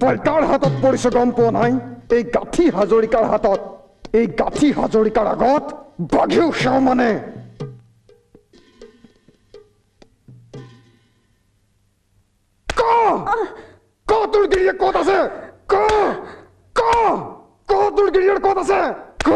কাৰ হাতত পৰিছে গম পোৱা নাই? এই গাঁঠি হাজৰিকাৰ হাতত। এই গাঁঠি হাজৰিকাৰ আগত বাঘেও সেৱা মানে। ক তোৰ গিৰিয়েক ক'ত আছে? ক তোৰ গিৰিয়েক ক'ত আছে? ক